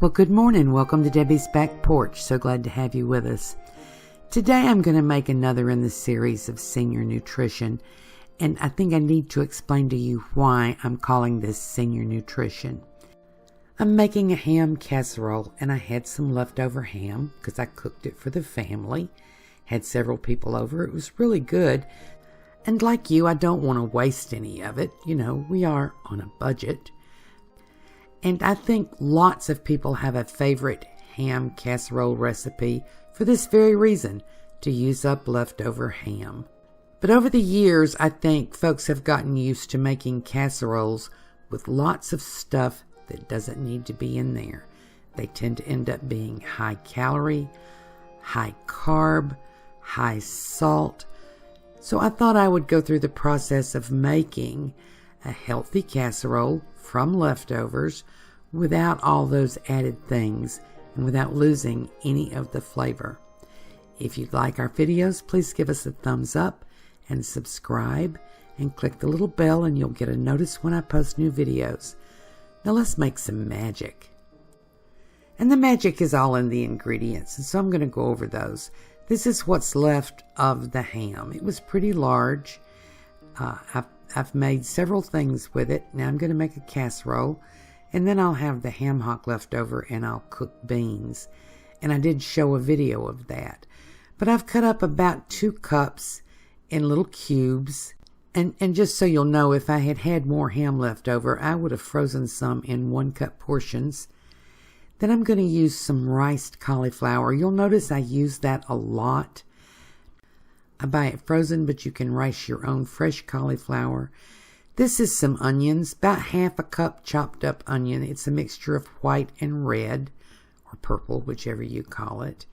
Well, good morning. Welcome to Debbie's Back Porch. So glad to have you with us. Today I'm going to make another in the series of senior nutrition, and I think I need to explain to you why I'm calling this senior nutrition. I'm making a ham casserole, and I had some leftover ham because I cooked it for the family. Had several people over. It was really good. And like you, I don't want to waste any of it. You know, we are on a budget. And I think lots of people have a favorite ham casserole recipe for this very reason, to use up leftover ham. But over the years, I think folks have gotten used to making casseroles with lots of stuff that doesn't need to be in there. They tend to end up being high calorie, high carb, high salt. So I thought I would go through the process of making a healthy casserole from leftovers without all those added things and without losing any of the flavor. If you'd like our videos, please give us a thumbs up and subscribe and click the little bell and you'll get a notice when I post new videos. Now let's make some magic. And the magic is all in the ingredients, and so I'm going to go over those. This is what's left of the ham. It was pretty large. I've made several things with it. Now I'm going to make a casserole, and then I'll have the ham hock left over and I'll cook beans. And I did show a video of that. But I've cut up about 2 cups in little cubes. And just so you'll know, if I had had more ham left over, I would have frozen some in 1-cup portions. Then I'm going to use some riced cauliflower. You'll notice I use that a lot. I buy it frozen, but you can rice your own fresh cauliflower. This is some onions, about 1/2 cup chopped up onion. It's a mixture of white and red, or purple, whichever you call it.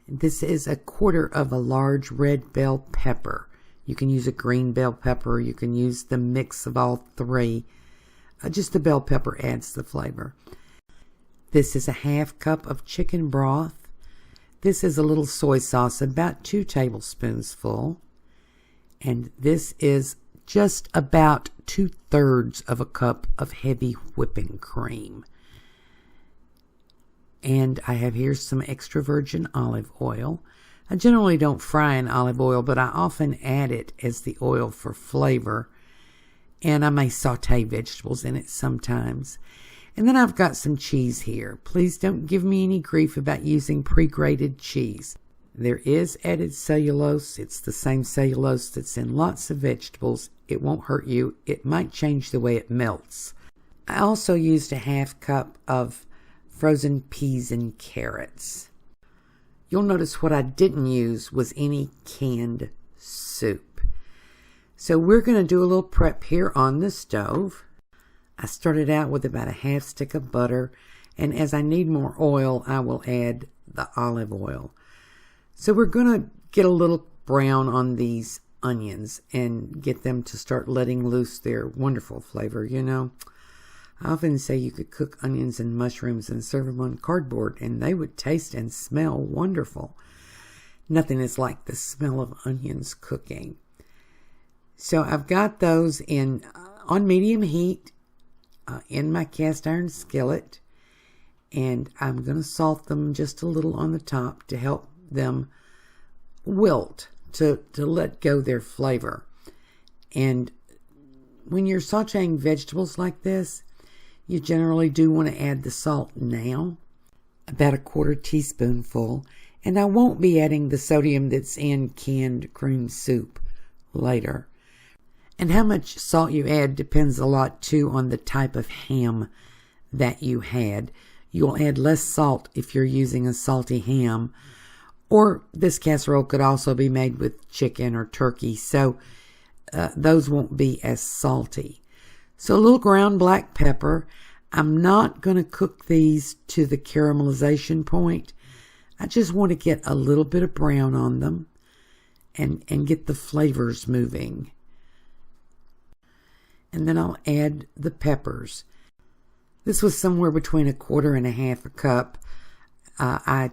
This is 1/4 of a large red bell pepper. You can use a green bell pepper. You can use the mix of all 3. Just the bell pepper adds the flavor. This is 1/2 cup of chicken broth. This is a little soy sauce, about 2 tablespoons full. And this is just about 2/3 of a cup of heavy whipping cream. And I have here some extra virgin olive oil. I generally don't fry in olive oil, but I often add it as the oil for flavor. And I may saute vegetables in it sometimes. And then I've got some cheese here. Please don't give me any grief about using pre-grated cheese. There is added cellulose. It's the same cellulose that's in lots of vegetables. It won't hurt you. It might change the way it melts. I also used 1/2 cup of frozen peas and carrots. You'll notice what I didn't use was any canned soup. So we're going to do a little prep here on the stove. I started out with about 1/2 stick of butter, and as I need more oil, I will add the olive oil. So we're going to get a little brown on these onions and get them to start letting loose their wonderful flavor. You know, I often say you could cook onions and mushrooms and serve them on cardboard, and they would taste and smell wonderful. Nothing is like the smell of onions cooking. So I've got those on medium heat in my cast iron skillet, and I'm going to salt them just a little on the top to help them wilt, to let go their flavor. And when you're sauteing vegetables like this, you generally do want to add the salt now, about 1/4 teaspoonful, and I won't be adding the sodium that's in canned cream soup later. And how much salt you add depends a lot too on the type of ham that you had. You'll add less salt if you're using a salty ham, or this casserole could also be made with chicken or turkey, so those won't be as salty. So a little ground black pepper. I'm not going to cook these to the caramelization point. I just want to get a little bit of brown on them and get the flavors moving. And then I'll add the peppers. This was somewhere between 1/4 and 1/2 cup. I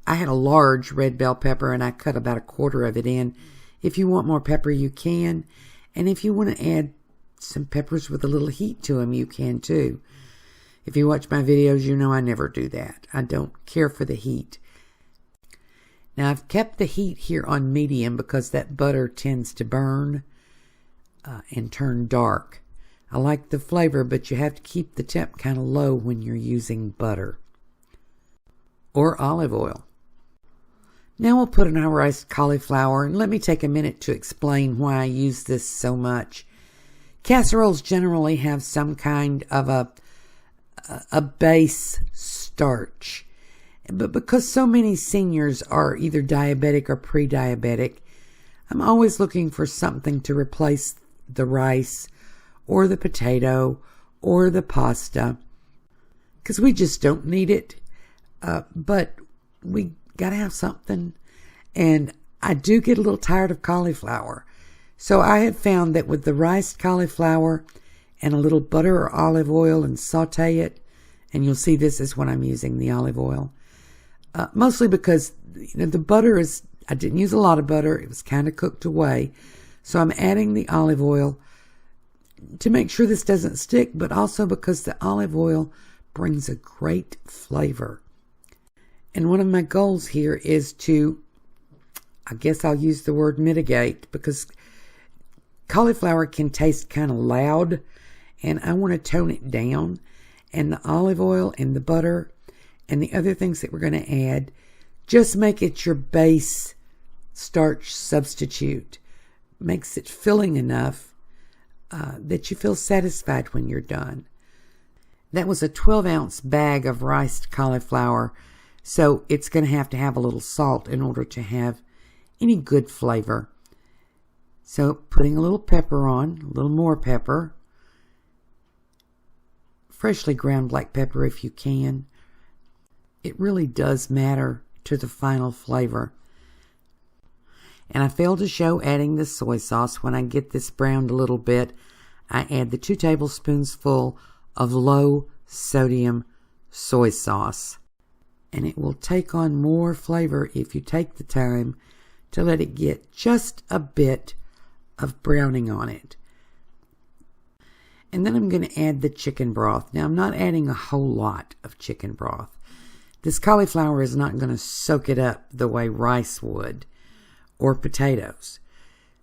had a large red bell pepper, and I cut about 1/4 of it in. If you want more pepper, you can. And if you want to add some peppers with a little heat to them, you can too. If you watch my videos, you know I never do that. I don't care for the heat. Now, I've kept the heat here on medium because that butter tends to burn and turn dark. I like the flavor, but you have to keep the temp kind of low when you're using butter or olive oil. Now we'll put in our riced cauliflower, and let me take a minute to explain why I use this so much. Casseroles generally have some kind of a base starch, but because so many seniors are either diabetic or pre-diabetic, I'm always looking for something to replace the rice or the potato or the pasta, because we just don't need it, but we got to have something. And I do get a little tired of cauliflower. So I have found that with the riced cauliflower and a little butter or olive oil and saute it, and you'll see this is when I'm using the olive oil. Mostly because the butter is, I didn't use a lot of butter. It was kind of cooked away. So I'm adding the olive oil to make sure this doesn't stick, but also because the olive oil brings a great flavor. And one of my goals here is to, I guess I'll use the word mitigate, because cauliflower can taste kind of loud, and I want to tone it down. And the olive oil and the butter and the other things that we're going to add, just make it your base starch substitute. Makes it filling enough that you feel satisfied when you're done. That was a 12-ounce bag of riced cauliflower, so it's going to have a little salt in order to have any good flavor. So putting a little pepper on, a little more pepper, freshly ground black pepper if you can. It really does matter to the final flavor. And I failed to show adding the soy sauce. When I get this browned a little bit, I add the 2 tablespoons full of low sodium soy sauce. And it will take on more flavor if you take the time to let it get just a bit of browning on it. And then I'm going to add the chicken broth. Now, I'm not adding a whole lot of chicken broth. This cauliflower is not going to soak it up the way rice would or potatoes.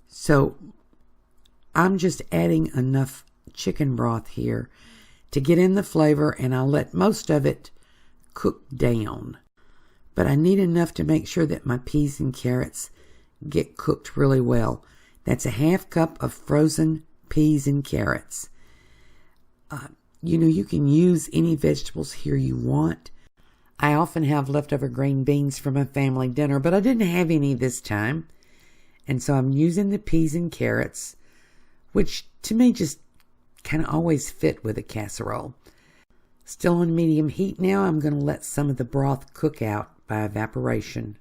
So I'm just adding enough chicken broth here to get in the flavor, and I'll let most of it cook down. But I need enough to make sure that my peas and carrots get cooked really well. That's a half cup of frozen peas and carrots. You can use any vegetables here you want. I often have leftover green beans from a family dinner, but I didn't have any this time. And so I'm using the peas and carrots, which to me just kind of always fit with a casserole. Still on medium heat now, I'm going to let some of the broth cook out by evaporation.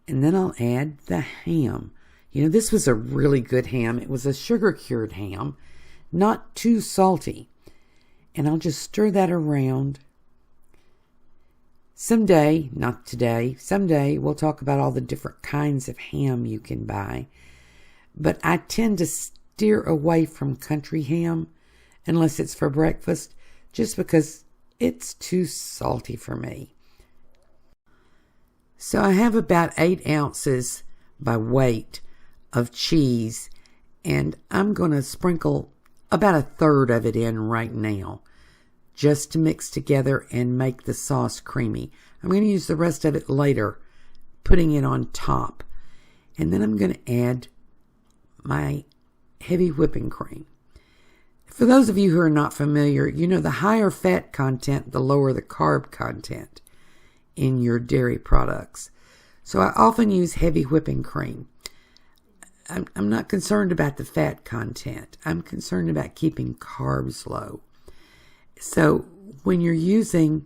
And then I'll add the ham. This was a really good ham. It was a sugar-cured ham, not too salty. And I'll just stir that around. Someday, not today, someday we'll talk about all the different kinds of ham you can buy. But I tend to steer away from country ham unless it's for breakfast, just because it's too salty for me. So I have about 8 ounces by weight of cheese, and I'm going to sprinkle about 1/3 of it in right now, just to mix together and make the sauce creamy. I'm going to use the rest of it later, putting it on top. And then I'm going to add my heavy whipping cream. For those of you who are not familiar, the higher fat content, the lower the carb content in your dairy products. So I often use heavy whipping cream. I'm not concerned about the fat content. I'm concerned about keeping carbs low. So when you're using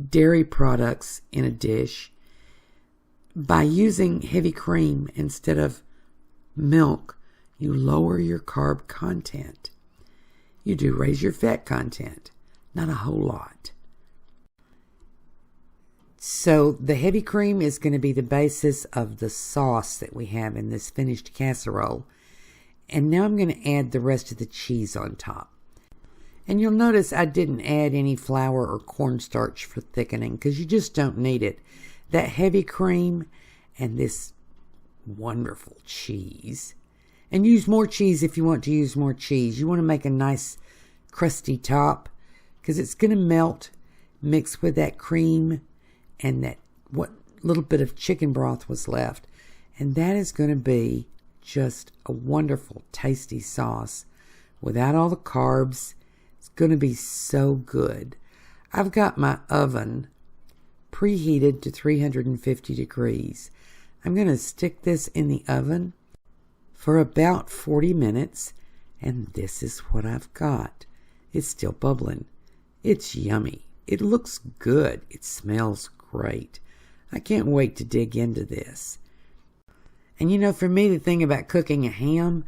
dairy products in a dish, by using heavy cream instead of milk, you lower your carb content. You do raise your fat content, not a whole lot. So the heavy cream is going to be the basis of the sauce that we have in this finished casserole. And now I'm going to add the rest of the cheese on top. And you'll notice I didn't add any flour or cornstarch for thickening because you just don't need it. That heavy cream and this wonderful cheese. And use more cheese if you want to use more cheese. You want to make a nice crusty top because it's going to melt, mix with that cream and that what little bit of chicken broth was left. And that is going to be just a wonderful, tasty sauce without all the carbs. It's going to be so good. I've got my oven preheated to 350 degrees. I'm going to stick this in the oven for about 40 minutes, and this is what I've got. It's still bubbling. It's yummy. It looks good. It smells great. I can't wait to dig into this. And you know, for me, the thing about cooking a ham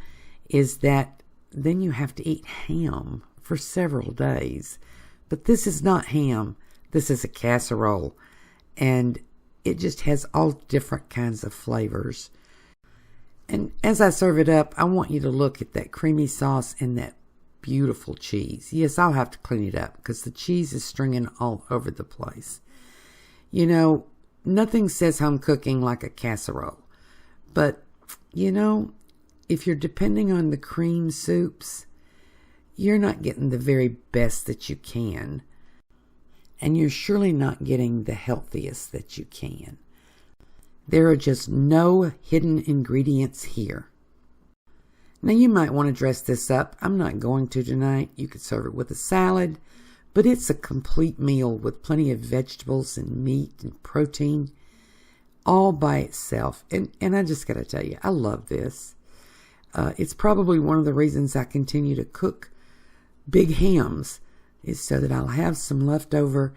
is that then you have to eat ham for several days. But this is not ham. This is a casserole. And it just has all different kinds of flavors. And as I serve it up, I want you to look at that creamy sauce and that beautiful cheese. Yes, I'll have to clean it up because the cheese is stringing all over the place. You know, nothing says home cooking like a casserole. But, you know, if you're depending on the cream soups, you're not getting the very best that you can. And you're surely not getting the healthiest that you can. There are just no hidden ingredients here. Now you might want to dress this up. I'm not going to tonight. You could serve it with a salad, but it's a complete meal with plenty of vegetables and meat and protein all by itself. And I just got to tell you, I love this. It's probably one of the reasons I continue to cook big hams is so that I'll have some left over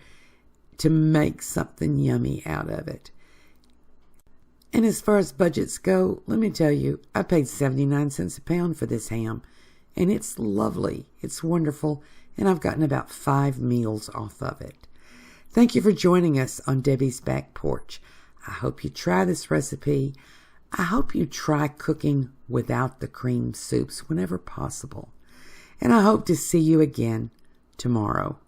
to make something yummy out of it. And as far as budgets go, let me tell you, I paid 79 cents a pound for this ham. And it's lovely. It's wonderful. And I've gotten about 5 meals off of it. Thank you for joining us on Debbie's Back Porch. I hope you try this recipe. I hope you try cooking without the cream soups whenever possible. And I hope to see you again tomorrow.